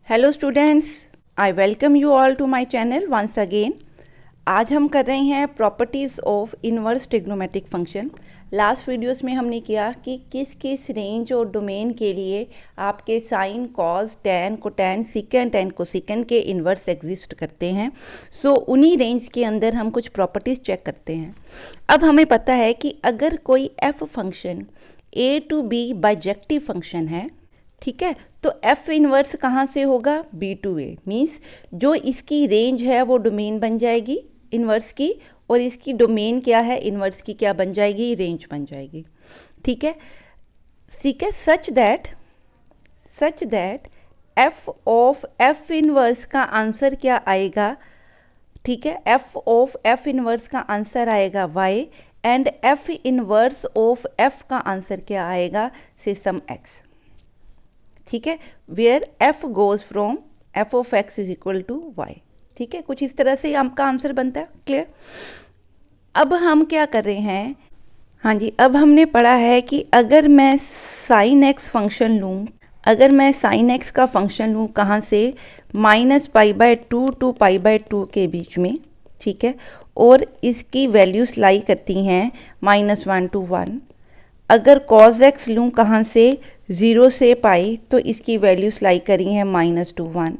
Hello students, I welcome you all to my channel once again. आज हम कर रहे हैं properties of inverse trigonometric function. Last videos में हमने किया कि किस किस रेंज और डोमेन के लिए आपके sine, cos, tan, cotan, secant and cosecant के इन्वर्स एग्जिस्ट करते हैं। सो उन्हीं रेंज के अंदर हम कुछ प्रॉपर्टीज़ चेक करते हैं। अब हमें पता है कि अगर कोई F function A to B bijective function है, ठीक है, तो एफ इनवर्स कहाँ से होगा? B to A. मीन्स जो इसकी रेंज है वो डोमेन बन जाएगी इनवर्स की, और इसकी डोमेन क्या है? इनवर्स की क्या बन जाएगी? रेंज बन जाएगी। ठीक है, ठीक है। Such that F of F inverse का आंसर क्या आएगा? ठीक है, एफ ऑफ एफ इनवर्स का आंसर आएगा Y, and F inverse of F का आंसर क्या आएगा? Say some X. ठीक है, where F goes from F of X is equal to Y. ठीक है, कुछ इस तरह से आपका आंसर बनता है। क्लियर? अब हम क्या कर रहे हैं? हाँ जी, अब हमने पढ़ा है कि अगर मैं साइन एक्स फंक्शन लूँ, अगर मैं साइन एक्स का फंक्शन लूँ कहाँ से? -π/2 टू π/2 के बीच में। ठीक है, और इसकी वैल्यूज लाई करती हैं -1 to 1। अगर cos x लूँ कहाँ से? 0 से पाई, तो इसकी वैल्यूज लाई करी हैं -2 to 1।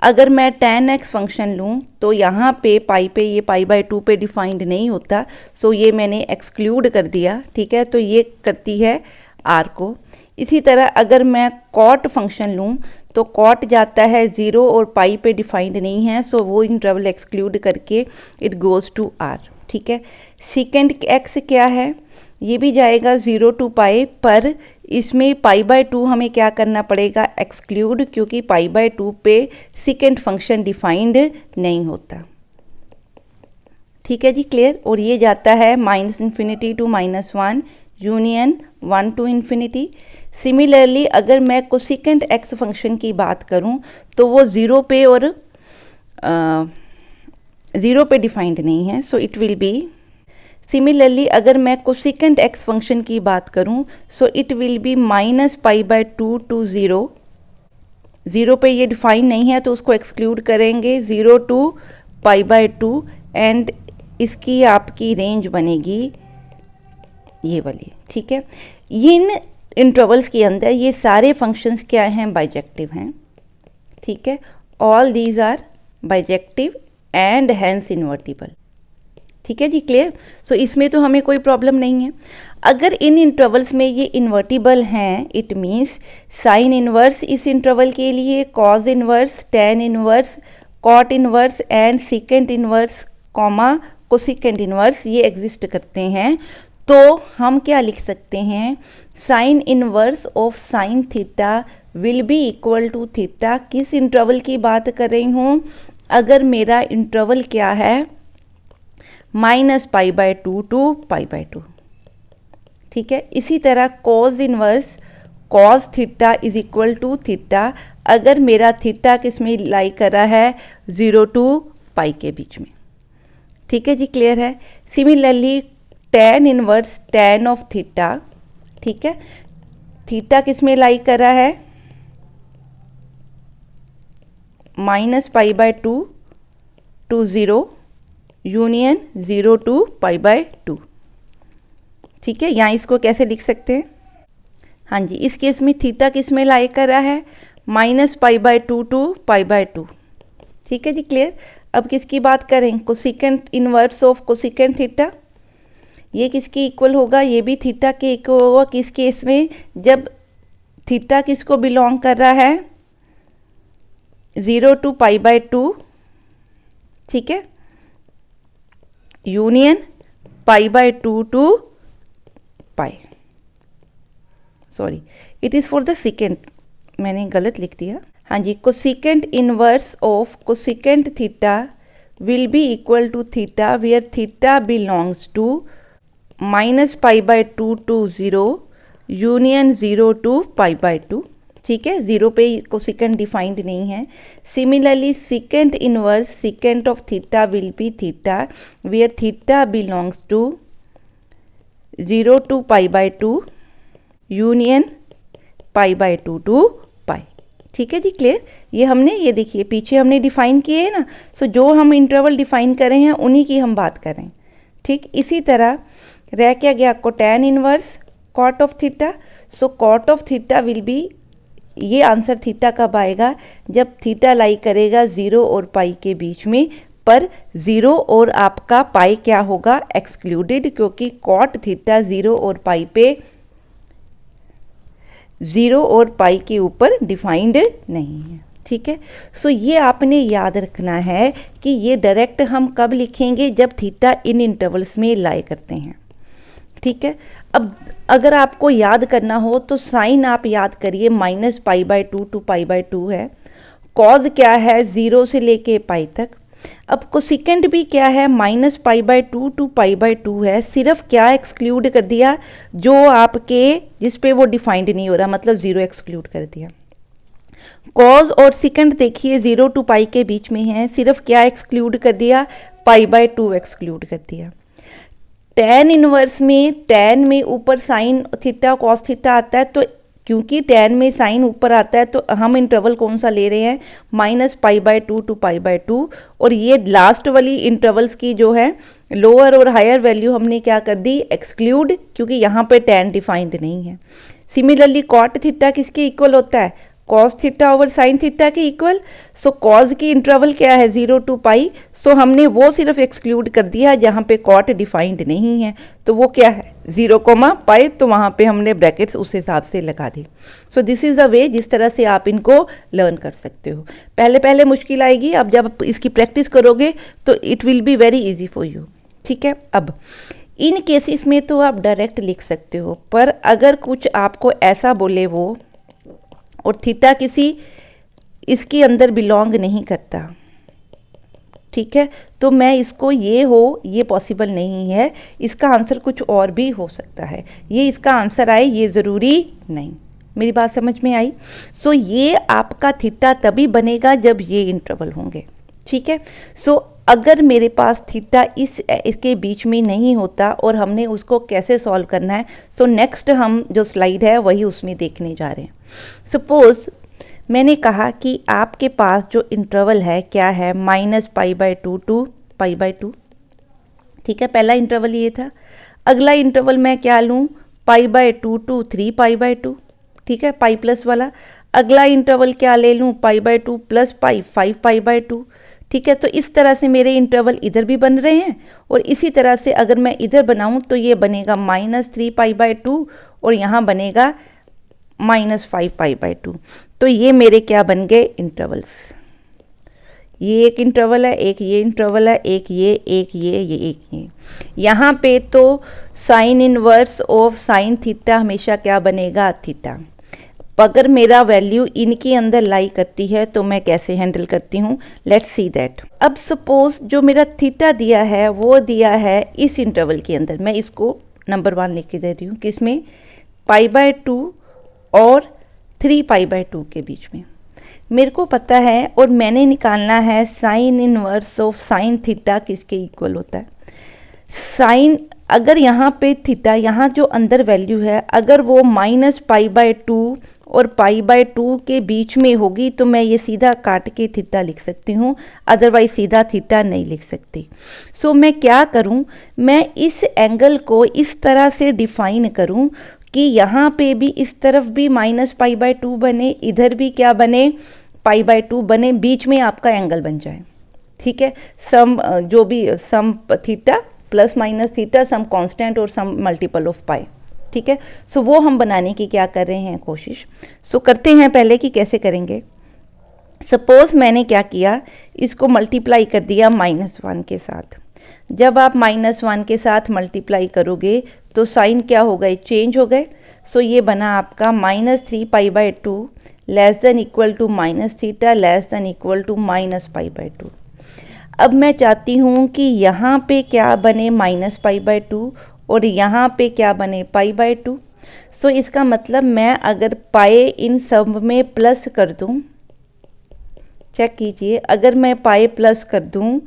अगर मैं tan x फंक्शन लूँ तो यहाँ पे पाई पे, ये π/2 पे डिफाइंड नहीं होता, सो ये मैंने एक्सक्लूड कर दिया। ठीक है, तो ये करती है r को। इसी तरह अगर मैं cot फंक्शन लूँ तो cot जाता है 0 और पाई पे डिफाइंड नहीं है, सो वो इंटरवल एक्सक्लूड करके इट गोज़ टू r। ठीक है, सेकेंड x क्या है? ये भी जाएगा 0 to पाई, पर इसमें π/2 हमें क्या करना पड़ेगा? एक्सक्लूड, क्योंकि π/2 पे सेकेंड फंक्शन डिफाइंड नहीं होता। ठीक है जी, क्लियर? और ये जाता है -∞ to -1 यूनियन 1 to ∞। सिमिलरली अगर मैं कोसिकेंट एक्स फंक्शन की बात करूं तो वो 0 पे और 0 पे डिफाइंड नहीं है, so it will be. Similarly अगर मैं कोसिकेंट एक्स फंक्शन की बात करूं, so it will be -π/2 to 0। 0 पे ये डिफाइन नहीं है तो उसको एक्सक्लूड करेंगे, 0 to π/2, एंड इसकी आपकी रेंज बनेगी ये वाली। ठीक है, इन इंटरवल्स के अंदर ये सारे फंक्शंस क्या हैं? बाइजेक्टिव हैं। ठीक है, all these are bijective and hence invertible. ठीक है जी, क्लियर? सो इसमें तो हमें कोई प्रॉब्लम नहीं है। अगर इन इंटरवल्स में ये इन्वर्टिबल हैं, इट मीन्स साइन इनवर्स इस इंटरवल के लिए, cos inverse, tan inverse, cot inverse and secant inverse comma cosecant inverse ये एग्जिस्ट करते हैं, तो हम क्या लिख सकते हैं? Sine inverse of sine theta will be equal to theta. किस इंटरवल की बात कर रही हूँ? अगर मेरा इंटरवल क्या है? -π/2 टू π/2। ठीक है, इसी तरह cos inverse cos theta is equal to theta, अगर मेरा थीटा किस में लाई कर रहा है? 0 to पाई के बीच में। ठीक है जी, क्लियर है? Similarly tan inverse tan of theta, ठीक है, थीटा किस में लाई कर रहा है? -π/2 to 0 यूनियन 0 to π/2। ठीक है, यहाँ इसको कैसे लिख सकते हैं? हाँ जी, इस केस में थीटा किस में लाई कर रहा है? -π/2 to π/2। ठीक है जी, क्लियर? अब किसकी बात करें? Cosecant inverse of cosecant theta. ये किसके इक्वल होगा? ये भी थीटा के इक्वल होगा। किस केस में? जब थीटा किसको बिलोंग कर रहा है? 0 to π/2। ठीक है, union π/2 to pi. Sorry, it is for the secant, मैंने गलत लिख दिया। हाँ जी, cosecant inverse of cosecant theta will be equal to theta where theta belongs to -π/2 to 0 union 0 to π/2। ठीक है, 0 पे कोसिकेंट डिफाइंड नहीं है। Similarly secant inverse secant of theta will be theta where theta belongs to 0 to π/2 union π/2 to pi. ठीक है जी, clear. ये हमने, ये देखिए पीछे हमने डिफाइन किए हैं ना, सो जो हम इंटरवल डिफाइन कर रहे हैं उन्हीं की हम बात कर रहे हैं। ठीक, इसी तरह रह क्या गया आपको tan inverse cot of theta. So cot of theta will be, ये आंसर थीटा कब आएगा, जब थीटा लाई करेगा 0 और पाई के बीच में, पर 0 और आपका पाई क्या होगा, एक्सक्लूडेड, क्योंकि कॉट थीटा 0 और पाई पे, 0 और पाई के ऊपर डिफाइंड नहीं है। ठीक है, सो ये आपने याद रखना है कि ये डायरेक्ट हम कब लिखेंगे, जब थीटा इन इंटरवल्स में लाई करते हैं। ठीक है, अब अगर आपको याद करना हो तो साइन आप याद करिए, -π/2 to π/2 है। कॉज क्या है, 0 से लेके पाई तक। अब कोसिकेंट भी क्या है, -π/2 to π/2 है। सिर्फ क्या एक्सक्लूड कर दिया, जो आपके जिस पे वो डिफाइंड नहीं हो रहा, मतलब 0 एक्सक्लूड कर दिया। कॉज और सिकेंट देखिए 0 to पाई के बीच में है, सिर्फ क्या एक्सक्लूड कर दिया, π/2 एक्सक्लूड कर दिया। tan इनवर्स में, tan में ऊपर साइन थीटा कॉस थीटा आता है, तो क्योंकि tan में साइन ऊपर आता है तो हम इंटरवल कौन सा ले रहे हैं, -π/2 to π/2। और ये लास्ट वाली इंटरवल्स की जो है लोअर और हायर वैल्यू हमने क्या कर दी, एक्सक्लूड, क्योंकि यहाँ पे tan डिफाइंड नहीं है। सिमिलरली कॉट थीटा किसके इक्वल होता है, cos theta over sine theta के इक्वल। सो कॉज की इंटरवल क्या है, 0 to पाई। सो हमने वो सिर्फ एक्सक्लूड कर दिया जहाँ पे कॉट डिफाइंड नहीं है, तो वो क्या है 0, पाई, तो वहाँ पे हमने ब्रैकेट्स उस हिसाब से लगा दी। सो दिस इज़ अ वे जिस तरह से आप इनको लर्न कर सकते हो। पहले पहले मुश्किल आएगी, अब जब आप इसकी प्रैक्टिस करोगे तो it will be very easy for you. ठीक है, अब इन केसेस में तो आप डायरेक्ट लिख सकते हो, पर अगर कुछ आपको ऐसा बोले वो, और थीटा किसी इसके अंदर बिलोंग नहीं करता, ठीक है, तो मैं इसको ये पॉसिबल नहीं है, इसका आंसर कुछ और भी हो सकता है, ये इसका आंसर आए ये ज़रूरी नहीं। मेरी बात समझ में आई। सो ये आपका थीटा तभी बनेगा जब ये इंटरवल होंगे। ठीक है, सो अगर मेरे पास थीटा इसके बीच में नहीं होता और हमने उसको कैसे सॉल्व करना है, सो नेक्स्ट हम जो स्लाइड है वही उसमें देखने जा रहे हैं। सपोज मैंने कहा कि आपके पास जो इंटरवल है क्या है, -π/2 to π/2। ठीक है, पहला इंटरवल ये था। अगला इंटरवल मैं क्या लूँ, π/2 to 3π/2। ठीक है, पाई प्लस वाला। अगला इंटरवल क्या ले लूँ, π/2 + पाई 5π/2। ठीक है, तो इस तरह से मेरे इंटरवल इधर भी बन रहे हैं, और इसी तरह से अगर मैं इधर बनाऊं तो ये बनेगा -3π/2 और यहाँ बनेगा -5π/2। तो ये मेरे क्या बन गए, इंटरवल्स। ये एक इंटरवल है, एक ये इंटरवल है, एक ये, एक ये एक ये। यहाँ पे तो sign inverse of sine theta हमेशा क्या बनेगा, थीटा। अगर मेरा वैल्यू इनके अंदर लाई करती है तो मैं कैसे हैंडल करती हूँ, लेट्स सी दैट। अब सपोज जो मेरा थीटा दिया है वो दिया है इस इंटरवल के अंदर, मैं इसको नंबर 1 लिख के दे रही हूँ, किसमें, π/2 और 3π/2 के बीच में। मेरे को पता है और मैंने निकालना है sign inverse of sine theta किसके इक्वल होता है। साइन, अगर यहाँ पे थीटा, यहाँ जो अंदर वैल्यू है, अगर वो -π/2 और π/2 के बीच में होगी तो मैं ये सीधा काट के थीटा लिख सकती हूँ, अदरवाइज सीधा थीटा नहीं लिख सकती। सो मैं क्या करूँ, मैं इस एंगल को इस तरह से डिफाइन करूँ कि यहाँ पे भी इस तरफ भी -π/2 बने, इधर भी क्या बने, π/2 बने, बीच में आपका एंगल बन जाए। ठीक है, सम जो भी some theta plus minus theta, some constant और सम मल्टीपल ऑफ पाई। ठीक है, सो वो हम बनाने की क्या कर रहे हैं, कोशिश। सो करते हैं पहले कि कैसे करेंगे। सपोज मैंने क्या किया, इसको मल्टीप्लाई कर दिया -1 के साथ। जब आप -1 के साथ मल्टीप्लाई करोगे तो साइन क्या हो गए, चेंज हो गए। सो ये बना आपका -3π/2 less than equal to -θ less than equal to -π/2। अब मैं चाहती हूँ कि यहाँ पे क्या बने, -π/2 और यहाँ पे क्या बने, π/2। सो इसका मतलब मैं अगर पाए इन सब में प्लस कर दूँ, चेक कीजिए, अगर मैं पाए प्लस कर दूँ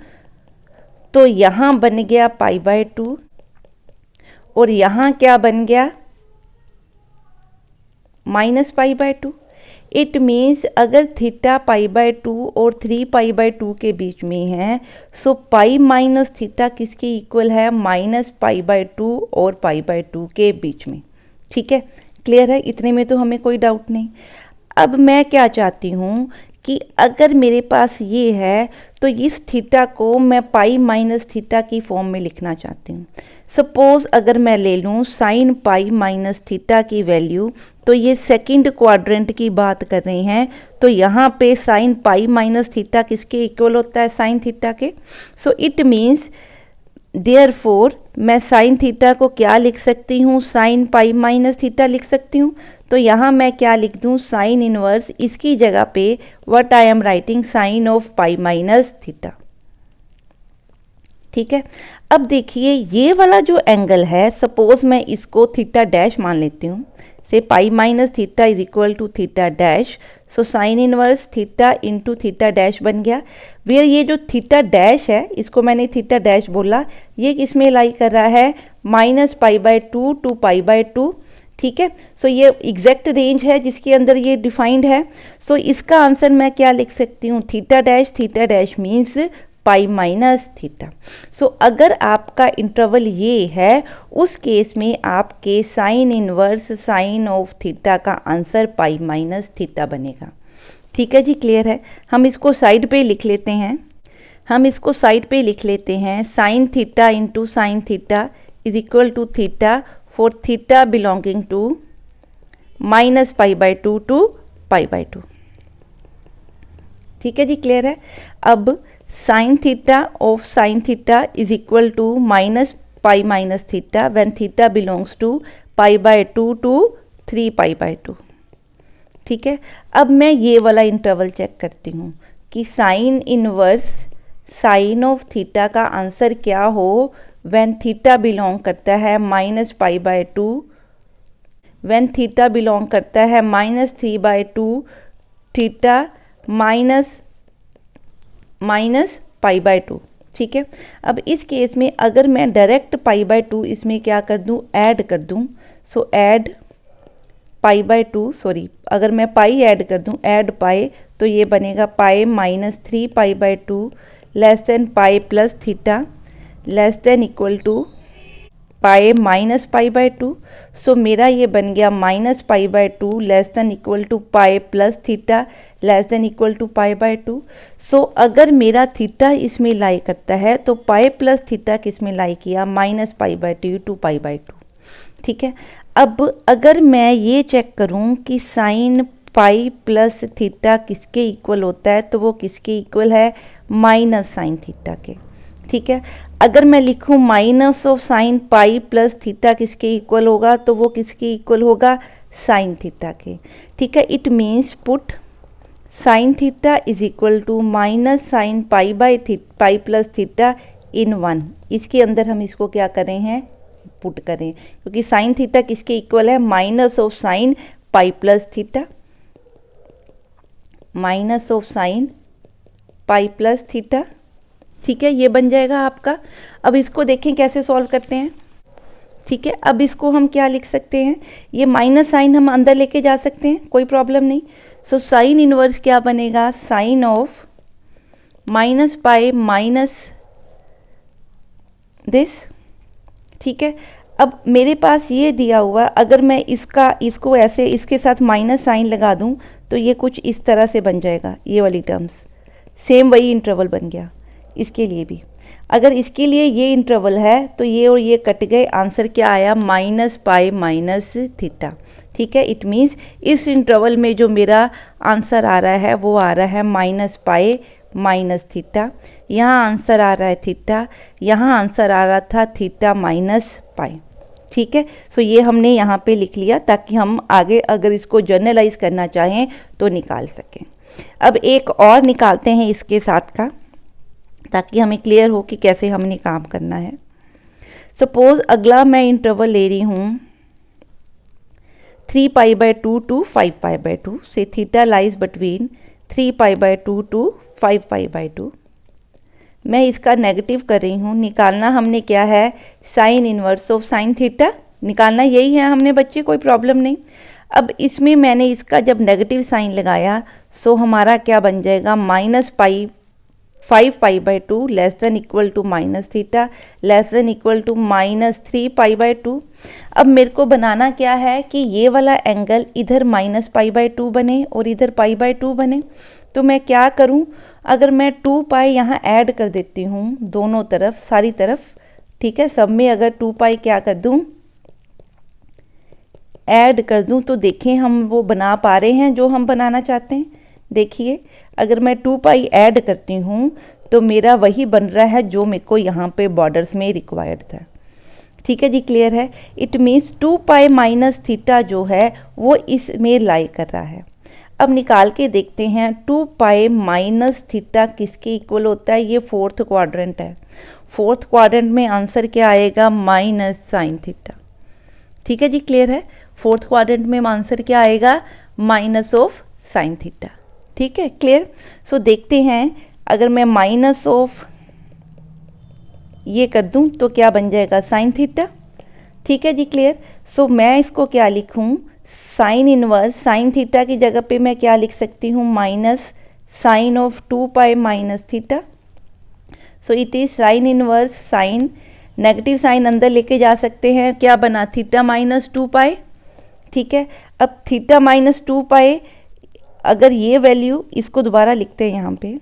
तो यहाँ बन गया π/2 और यहाँ क्या बन गया, -π/2। इट मीन्स अगर थीटा पाई बाय 2 और 3 पाई बाय 2 के बीच में है, सो पाई माइनस थीटा किसके इक्वल है, माइनस पाई बाय 2 और पाई बाय 2 के बीच में। ठीक है, क्लियर है, इतने में तो हमें कोई डाउट नहीं। अब मैं क्या चाहती हूँ कि अगर मेरे पास ये है तो इस थीटा को मैं पाई माइनस थीटा की फॉर्म में लिखना चाहती हूँ। सपोज अगर मैं ले लूँ साइन पाई माइनस थीटा की वैल्यू, तो ये सेकंड क्वाड्रेंट की बात कर रहे हैं, तो यहाँ पे साइन पाई माइनस थीटा किसके इक्वल होता है, साइन थीटा के। सो इट मीन्स देयरफॉर मैं साइन थीटा को क्या लिख सकती हूँ, साइन पाई माइनस थीटा लिख सकती हूँ। तो यहाँ मैं क्या लिख दूँ, साइन इनवर्स, इसकी जगह पे what I am writing, sine of pi minus theta. ठीक है, अब देखिए ये वाला जो एंगल है, सपोज मैं इसको थीटा डैश मान लेती हूँ, say pi minus theta is equal to theta dash, so sine inverse theta into theta dash बन गया। वेयर ये जो थीटा डैश है, इसको मैंने थीटा डैश बोला, ये किसमें लाई कर रहा है, minus pi by 2 to pi by 2। ठीक है, सो ये एग्जैक्ट रेंज है जिसके अंदर ये डिफाइंड है। सो इसका आंसर मैं क्या लिख सकती हूँ, theta dash means pi minus theta. So अगर आपका इंटरवल ये है, उस केस में आपके sine inverse sine of theta का आंसर पाई माइनस थीटा बनेगा। ठीक है जी, क्लियर है। हम इसको साइड पे लिख लेते हैं, sine theta into sine theta is equal to theta for theta belonging to minus pi by 2 to pi by 2। ठीक है जी, क्लियर है। अब sine theta of sine theta is equal to minus pi minus theta when theta belongs to pi by 2 to 3 pi by 2। ठीक है, अब मैं ये वाला इंटरवल चेक करती हूँ कि sine inverse sine of theta का आंसर क्या हो व्हेन थीटा बिलोंग करता है minus pi by 2, when theta belong करता है minus 3 by 2, theta minus pi by 2। ठीक है, अब इस केस में अगर मैं डायरेक्ट पाई बाय 2 इसमें क्या कर दूं, ऐड कर दूं, सो ऐड पाई बाय 2, सॉरी अगर मैं पाई ऐड कर दूं, ऐड पाई, तो ये बनेगा pi minus 3 pi by 2 less than pi plus theta less than equal to pi minus pi by 2। So मेरा ये बन गया minus pi by 2 less than equal to pi plus theta less than equal to pi by 2। So अगर मेरा theta इसमें लाई करता है तो पाई प्लस थीटा किस में लाई किया, minus pi by 2 to pi by 2। ठीक है, अब अगर मैं ये चेक करूं कि साइन पाई प्लस थीटा किसके इक्वल होता है, तो वो किसके इक्वल है, माइनस साइन थीटा के। ठीक है, अगर मैं लिखूं minus of sine pi plus theta किसके इक्वल होगा, तो वो किसके इक्वल होगा, साइन थीटा के। ठीक है, it means put sine theta is equal to minus sine pi by pi plus theta in 1। इसके अंदर हम इसको क्या करें हैं, पुट करें, क्योंकि साइन थीटा किसके इक्वल है, minus of sine pi plus theta, minus of sine pi plus theta. ठीक है, ये बन जाएगा आपका। अब इसको देखें कैसे सॉल्व करते हैं। ठीक है, अब इसको हम क्या लिख सकते हैं, ये माइनस साइन हम अंदर लेके जा सकते हैं, कोई प्रॉब्लम नहीं। सो साइन इनवर्स क्या बनेगा, sine of minus pi minus this. ठीक है, अब मेरे पास ये दिया हुआ, अगर मैं इसको ऐसे इसके साथ माइनस साइन लगा दूं तो ये कुछ इस तरह से बन जाएगा, ये वाली टर्म्स सेम वही इंटरवल बन गया। इसके लिए भी अगर इसके लिए ये इंटरवल है तो ये और ये कट गए, आंसर क्या आया, माइनस पाई माइनस थीटा। ठीक है, इट मीन्स इस इंटरवल में जो मेरा आंसर आ रहा है वो आ रहा है माइनस पाई माइनस थीटा। यहाँ आंसर आ रहा है थीटा, यहाँ आंसर आ रहा था थीटा माइनस पाई। ठीक है, सो ये हमने यहाँ पे लिख लिया ताकि हम आगे अगर इसको जर्नलाइज करना चाहें तो निकाल सकें। अब एक और निकालते हैं इसके साथ का, ताकि हमें क्लियर हो कि कैसे हमने काम करना है। सपोज अगला मैं इंटरवल ले रही हूँ 3 pi by 2 to 5 pi by 2 say theta lies between 3 pi by 2 to 5 pi by 2। मैं इसका नेगेटिव कर रही हूँ। निकालना हमने क्या है, sign inverse of sine theta निकालना, यही है हमने बच्चे, कोई प्रॉब्लम नहीं। अब इसमें मैंने इसका जब नेगेटिव साइन लगाया सो हमारा क्या बन जाएगा, minus pi 5π/2 less than equal to minus theta less than equal to minus 3π/2। अब मेरे को बनाना क्या है कि ये वाला एंगल इधर माइनस π/2 बने और इधर π/2 बने। तो मैं क्या करूं, अगर मैं 2π यहाँ ऐड कर देती हूँ दोनों तरफ, सारी तरफ, ठीक है, सब में अगर 2π क्या कर दूं, ऐड कर दूं, तो देखें हम वो बना पा रहे हैं जो हम बनाना चाहते हैं। देखिए अगर मैं 2π ऐड करती हूँ तो मेरा वही बन रहा है जो मेरे को यहाँ पे बॉर्डर्स में रिक्वायर्ड था। ठीक है जी, क्लियर है। इट मीन्स 2π माइनस थीटा जो है वो इसमें लाई कर रहा है। अब निकाल के देखते हैं 2π माइनस थीटा किसके इक्वल होता है। ये फोर्थ क्वाड्रेंट है, फोर्थ क्वाड्रेंट में आंसर क्या आएगा, माइनस साइन थीटा। ठीक है जी, क्लियर है। फोर्थ क्वाड्रेंट में आंसर क्या आएगा, माइनस ऑफ साइन थीटा। ठीक है, क्लियर। सो देखते हैं अगर मैं माइनस ऑफ ये कर दूं तो क्या बन जाएगा, साइन थीटा। ठीक है जी, क्लियर। सो मैं इसको क्या लिखूं, साइन इनवर्स, साइन थीटा की जगह पे मैं क्या लिख सकती हूँ, minus sine of 2π minus theta. So it is sine inverse sine, negative sine अंदर लेके जा सकते हैं, क्या बना, थीटा माइनस 2π। ठीक है, अब थीटा माइनस 2π, अगर ये वैल्यू, इसको दोबारा लिखते हैं यहाँ पे,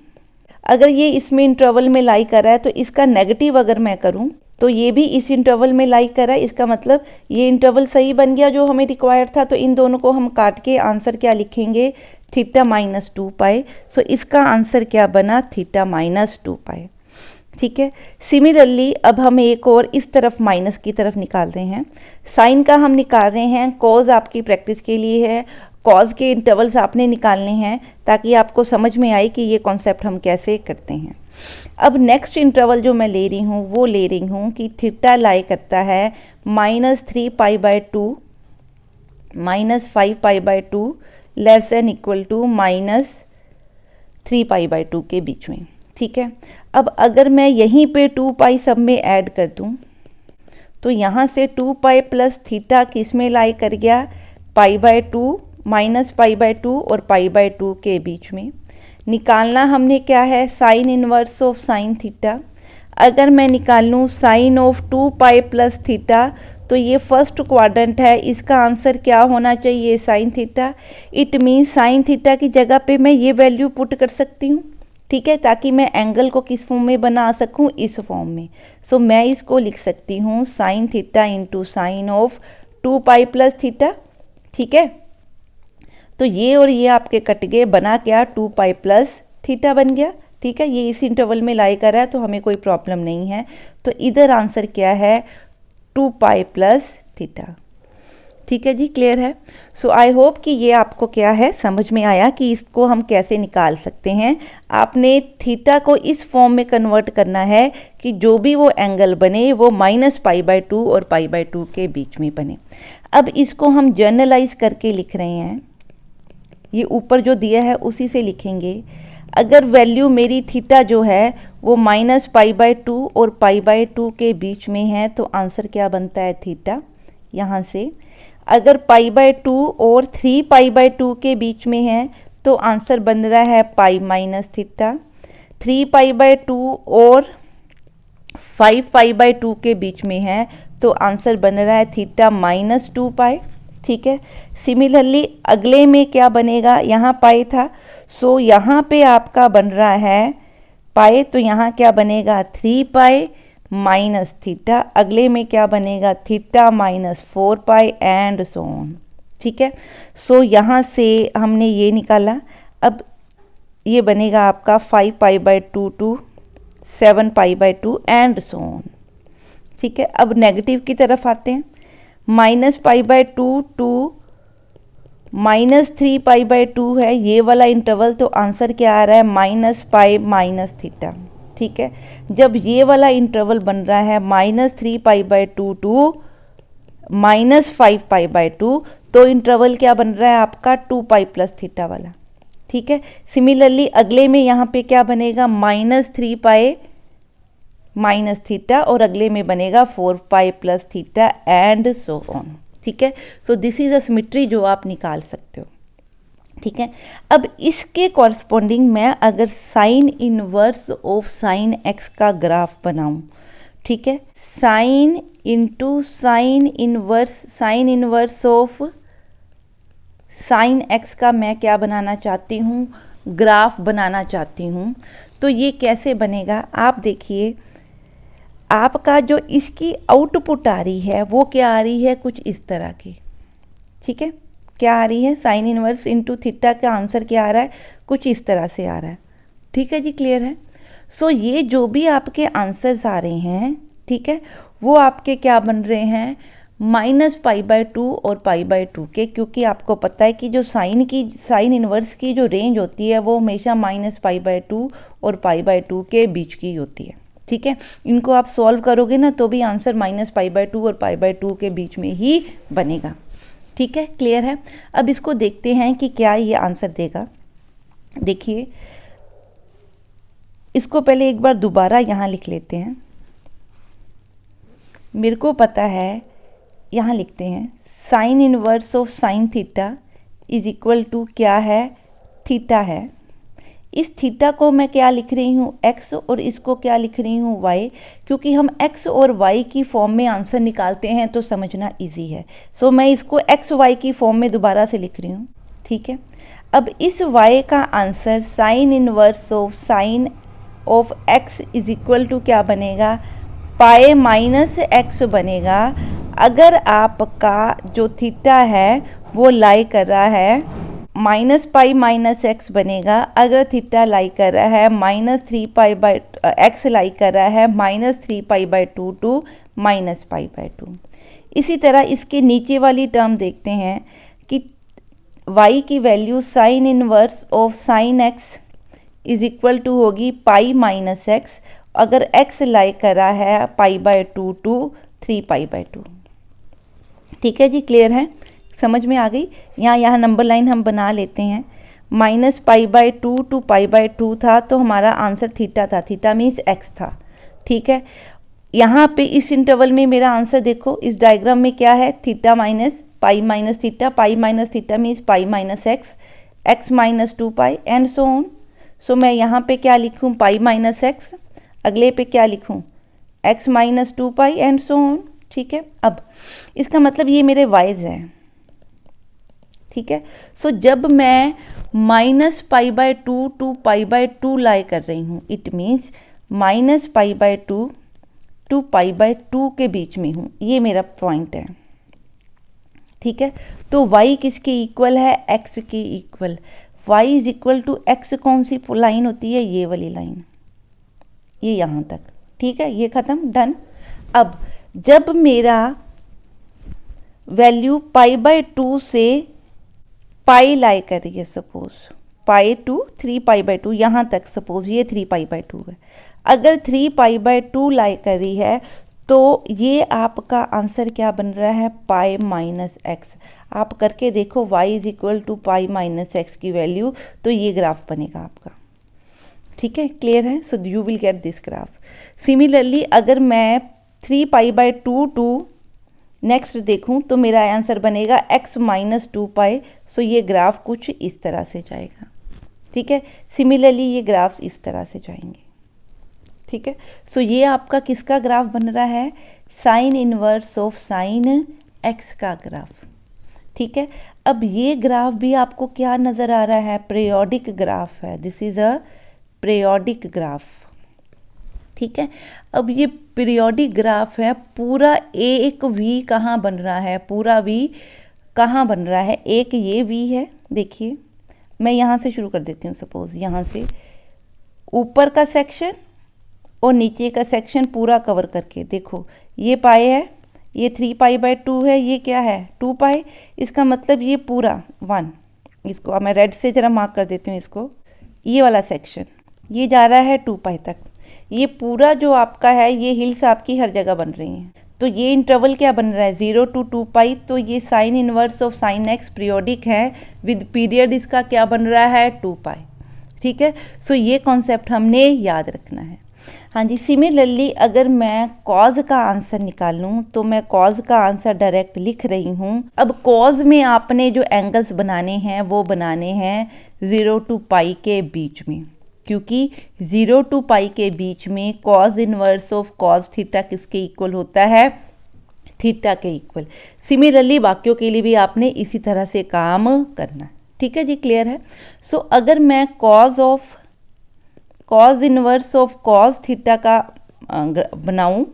अगर ये इसमें इंटरवल में लाई कर रहा है तो इसका नेगेटिव अगर मैं करूँ तो ये भी इस इंटरवल में लाई कर रहा है। इसका मतलब ये इंटरवल सही बन गया जो हमें रिक्वायर्ड था। तो इन दोनों को हम काट के आंसर क्या लिखेंगे, थीटा माइनस 2π। सो इसका आंसर क्या बना, थीटा माइनस 2π। ठीक है, सिमिलरली अब हम एक और इस तरफ माइनस की तरफ निकाल रहे हैं। साइन का हम निकाल रहे हैं, कॉज आपकी प्रैक्टिस के लिए है, कॉज के इंटरवल्स आपने निकालने हैं ताकि आपको समझ में आए कि ये कॉन्सेप्ट हम कैसे करते हैं। अब नेक्स्ट इंटरवल जो मैं ले रही हूँ वो ले रही हूँ कि थीटा लाई करता है minus 3π/2 minus 5π/2 less than equal to minus 3π/2 के बीच में। ठीक है, अब अगर मैं यहीं पे 2π सब में ऐड कर दूं तो यहाँ से 2π प्लस थीटा किस में लाई कर गया, π/2 माइनस π/2 और π/2 के बीच में। निकालना हमने क्या है, sign inverse of sine theta. अगर मैं निकाल लूँ साइन ऑफ 2π प्लस थीटा तो ये फर्स्ट क्वाड्रेंट है, इसका आंसर क्या होना चाहिए, sine theta. It means sine theta की जगह पे मैं ये वैल्यू पुट कर सकती हूँ। ठीक है, ताकि मैं एंगल को किस फॉर्म में बना सकूँ, इस फॉर्म में। सो मैं इसको लिख सकती हूँ sine theta into sine of 2π plus theta. ठीक है, तो ये और ये आपके कट गए, बना क्या, 2π प्लस थीटा बन गया। ठीक है, ये इस इंटरवल में लाई कर रहा है तो हमें कोई प्रॉब्लम नहीं है। तो इधर आंसर क्या है, 2π प्लस थीटा। ठीक है जी, क्लियर है। सो आई होप कि ये आपको क्या है समझ में आया कि इसको हम कैसे निकाल सकते हैं। आपने थीटा को इस फॉर्म में कन्वर्ट करना है कि जो भी वो एंगल बने वो माइनस π/2 और π/2 के बीच में बने। अब इसको हम जर्नलाइज करके लिख रहे हैं, ये ऊपर जो दिया है उसी से लिखेंगे। अगर वैल्यू मेरी थीटा जो है वो माइनस π/2 और π/2 के बीच में है तो आंसर क्या बनता है, थीटा। यहाँ से अगर π/2 और 3π/2 के बीच में है तो आंसर बन रहा है पाई माइनस थीटा। 3π/2 और 5π/2 के बीच में है तो आंसर बन रहा है थीटा माइनस 2π। ठीक है, सिमिलरली अगले में क्या बनेगा, यहाँ पाई था, सो यहाँ पे आपका बन रहा है पाई, तो यहाँ क्या बनेगा 3π माइनस थीटा। अगले में क्या बनेगा, theta minus 4π and so on. ठीक है, सो यहाँ से हमने ये निकाला। अब ये बनेगा आपका 5π/2 टू 7π/2 एंड सो ऑन। ठीक है, अब नेगेटिव की तरफ आते हैं, माइनस π/2 टू माइनस 3π/2 है ये वाला इंटरवल, तो आंसर क्या आ रहा है, माइनस पाई माइनस थीटा। ठीक है, जब ये वाला इंटरवल बन रहा है माइनस 3π/2 टू माइनस 5π/2 तो इंटरवल क्या बन रहा है आपका 2π प्लस थीटा वाला। ठीक है, सिमिलरली अगले में यहाँ पे क्या बनेगा, माइनस 3π माइनस थीटा और अगले में बनेगा 4π plus theta and so on. ठीक है। So this is a symmetry जो आप निकाल सकते हो, ठीक है। अब इसके कॉरस्पॉन्डिंग मैं अगर sign inverse of sine x का ग्राफ बनाऊं, ठीक है, sine into sine inverse of sine x का मैं क्या बनाना चाहती हूँ, ग्राफ बनाना चाहती हूँ। तो ये कैसे बनेगा, आप देखिए, आपका जो इसकी आउटपुट आ रही है वो क्या आ रही है, कुछ इस तरह की, ठीक है। क्या आ रही है, साइन इनवर्स इंटू थीटा का आंसर क्या आ रहा है, कुछ इस तरह से आ रहा है, ठीक है जी, क्लियर है। सो ये जो भी आपके आंसर्स आ रहे हैं, ठीक है, वो आपके क्या बन रहे हैं, -π/2 और π/2 के, क्योंकि आपको पता है कि जो साइन इनवर्स की जो रेंज होती है वो हमेशा -π/2 और π/2 के बीच की होती है, ठीक है। इनको आप सॉल्व करोगे ना तो भी आंसर -π/2 और π/2 के बीच में ही बनेगा, ठीक है, क्लियर है। अब इसको देखते हैं कि क्या ये आंसर देगा। देखिए, इसको पहले एक बार दोबारा यहाँ लिख लेते हैं। मेरे को पता है, यहाँ लिखते हैं sine inverse of sine theta is equal to क्या है, थीटा है। इस थीटा को मैं क्या लिख रही हूँ, x, और इसको क्या लिख रही हूँ, y, क्योंकि हम x और y की फॉर्म में आंसर निकालते हैं तो समझना इजी है। सो मैं इसको x y की फॉर्म में दोबारा से लिख रही हूँ, ठीक है। अब इस y का answer sine inverse of sine of x is equal to क्या बनेगा, π-x बनेगा। अगर आपका जो थीटा है वो लाई कर रहा है -π-x बनेगा। अगर थीटा लाई कर रहा है -3π/x लाई कर रहा है -3π/2 टू -π/2। इसी तरह इसके नीचे वाली टर्म देखते हैं कि y की value sine inverse of sine x is equal to होगी π-x। अगर x लाई कर रहा है π/2 टू 3π/2, ठीक है जी, क्लियर है, समझ में आ गई। यहाँ नंबर लाइन हम बना लेते हैं। -π/2 टू π/2 था तो हमारा आंसर थीटा था, थीटा मीन्स x था, ठीक है। यहाँ पे इस इंटरवल में मेरा आंसर देखो, इस डायग्राम में क्या है, theta minus pi minus theta, pi minus theta means pi minus x, x minus 2π and so on. So मैं यहाँ पे क्या लिखूँ, पाई माइनस एक्स, अगले पे क्या लिखूँ, x minus 2π and so on, ठीक है। अब इसका मतलब ये मेरे वाइज हैं, ठीक है। सो जब मैं -π/2 टू π/2 लाई कर रही हूँ, इट मीन्स -π/2 टू π/2 के बीच में हूँ, ये मेरा पॉइंट है, ठीक है। तो y किसके इक्वल है, x के equal. y is equal to x कौन सी लाइन होती है, ये वाली लाइन, ये यहाँ तक, ठीक है, ये खत्म, डन। अब जब मेरा वैल्यू π/2 से पाई लाई कर रही है, सपोज पाई टू 3π/2, यहाँ तक सपोज ये 3π/2 है, अगर 3π/2 लाई कर रही है तो ये आपका आंसर क्या बन रहा है, पाई माइनस एक्स। आप करके देखो y is equal to pi minus x की वैल्यू, तो ये ग्राफ बनेगा आपका, ठीक है, क्लियर है। So you will get this graph. Similarly अगर मैं 3π/2 टू नेक्स्ट देखूं तो मेरा आंसर बनेगा x माइनस 2π। सो ये ग्राफ कुछ इस तरह से जाएगा, ठीक है। सिमिलरली ये ग्राफ्स इस तरह से जाएंगे, ठीक है। सो ये आपका किसका ग्राफ बन रहा है, sign inverse of sine x का ग्राफ, ठीक है। अब ये ग्राफ भी आपको क्या नज़र आ रहा है, पीरियोडिक ग्राफ है, this is a periodic graph, ठीक है। अब ये पीरियोडिक ग्राफ है, पूरा एक वी कहाँ बन रहा है, पूरा वी कहाँ बन रहा है, एक ये वी है, देखिए मैं यहाँ से शुरू कर देती हूँ, सपोज यहाँ से ऊपर का सेक्शन और नीचे का सेक्शन पूरा कवर करके देखो, ये पाए है, ये 3π/2 है, ये क्या है 2π, इसका मतलब ये पूरा 1, इसको अब मैं रेड से ज़रा मार्क कर देती हूँ, इसको ये वाला सेक्शन ये जा रहा है 2π तक, ये पूरा जो आपका है, ये हिल्स आपकी हर जगह बन रही हैं, तो ये इंटरवल क्या बन रहा है 0 to 2π। तो ये sign inverse of sine x periodic है, विद पीरियड इसका क्या बन रहा है 2π, ठीक है। सो ये कॉन्सेप्ट हमने याद रखना है। हाँ जी, सिमिलरली अगर मैं कॉज का आंसर निकालूं तो मैं कॉज का आंसर डायरेक्ट लिख रही हूँ। अब कॉज में आपने जो एंगल्स बनाने हैं वो बनाने हैं 0 to पाई के बीच में, क्योंकि 0 to पाई के बीच में cause inverse of cos theta किसके इक्वल होता है? थीटा के इक्वल। सिमिलरली बाकियों के लिए भी आपने इसी तरह से काम करना। ठीक है जी, क्लियर है। सो अगर मैं cos inverse of cos theta का बनाऊं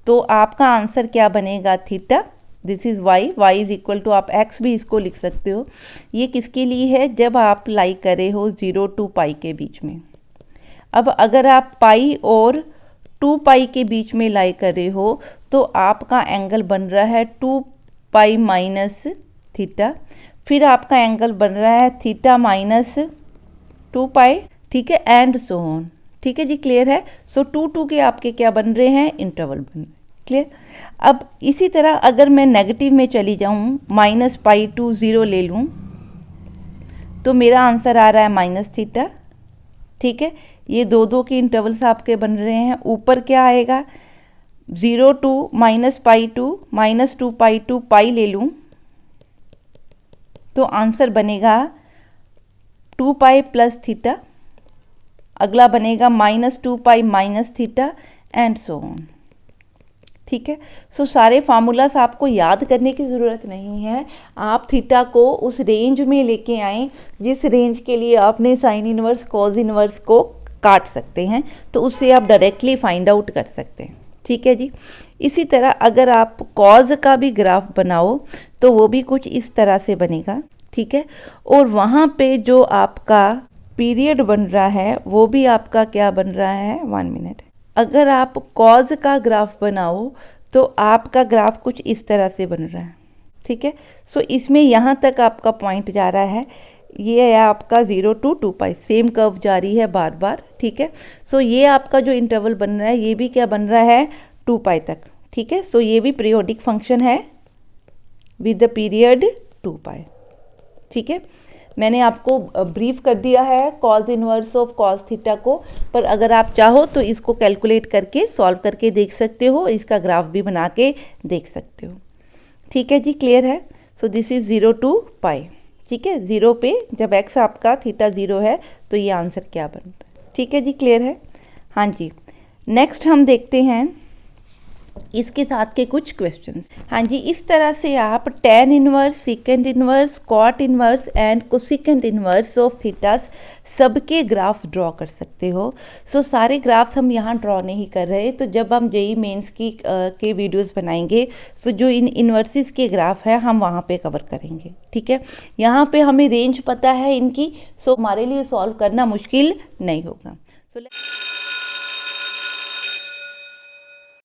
तो आपका आंसर क्या बनेगा? Theta. This is Y, Y is equal to, आप एक्स भी इसको लिख सकते हो। ये किसके लिए है? जब आप लाई करे हो 0 to पाई के बीच में। अब अगर आप पाई और 2 पाई के बीच में लाई करे हो तो आपका एंगल बन रहा है 2 पाई माइनस थीटा, फिर आपका एंगल बन रहा है थीटा माइनस 2 पाई। ठीक है, एंड सो ऑन। ठीक है जी, क्लियर है। सो 2 के आपके क्या बन रहे हैं? इंटरवल बन रहे हैं। क्लियर। अब इसी तरह अगर मैं नेगेटिव में चली जाऊं, माइनस पाई टू 0 ले लूं तो मेरा आंसर आ रहा है माइनस थीटा। ठीक है, ये 2 के इंटरवल्स आपके बन रहे हैं। ऊपर क्या आएगा? 0 to minus pi to minus 2 pi to pi ले लूं तो आंसर बनेगा 2 पाई प्लस थीटा। अगला बनेगा minus 2 pi minus theta and so on. ठीक है, सो सारे फार्मूलास आपको याद करने की ज़रूरत नहीं है। आप थीटा को उस रेंज में लेके आएँ जिस रेंज के लिए आपने साइन इनवर्स कॉज इनवर्स को काट सकते हैं, तो उससे आप डायरेक्टली फाइंड आउट कर सकते हैं। ठीक है जी। इसी तरह अगर आप कॉज का भी ग्राफ बनाओ तो वो भी कुछ इस तरह से बनेगा। ठीक है, और वहाँ पे जो आपका पीरियड बन रहा है वो भी आपका क्या बन रहा है? 1 मिनट। अगर आप कॉज का ग्राफ बनाओ तो आपका ग्राफ कुछ इस तरह से बन रहा है। ठीक है, सो इसमें यहाँ तक आपका पॉइंट जा रहा है, ये है आपका 0 to 2 पाई, सेम कर्व जारी है बार बार। ठीक है, सो ये आपका जो इंटरवल बन रहा है ये भी क्या बन रहा है? 2 पाई तक। ठीक है, सो ये भी पीरियोडिक फंक्शन है विद द पीरियड 2 पाई। ठीक है, मैंने आपको ब्रीफ कर दिया है cause inverse of cos theta को, पर अगर आप चाहो तो इसको कैलकुलेट करके सॉल्व करके देख सकते हो, इसका ग्राफ भी बना के देख सकते हो। ठीक है जी, क्लियर है। So this is 0 to pi. ठीक है, 0 पे जब x आपका थीटा 0 है तो ये आंसर क्या बन रहा है? ठीक है जी, क्लियर है। हाँ जी, नेक्स्ट हम देखते हैं इसके साथ के कुछ क्वेश्चंस। हाँ जी, इस तरह से आप tan inverse, secant inverse, cot inverse and cosecant inverse of thetas सबके ग्राफ ड्रॉ कर सकते हो। सो सारे ग्राफ्स हम यहाँ ड्रॉ नहीं कर रहे, तो जब हम जेई मेंस की के वीडियोस बनाएंगे सो जो इन इन्वर्सिस के ग्राफ है हम वहाँ पे कवर करेंगे। ठीक है, यहाँ पे हमें रेंज पता है इनकी, सो हमारे लिए सॉल्व करना मुश्किल नहीं होगा। सो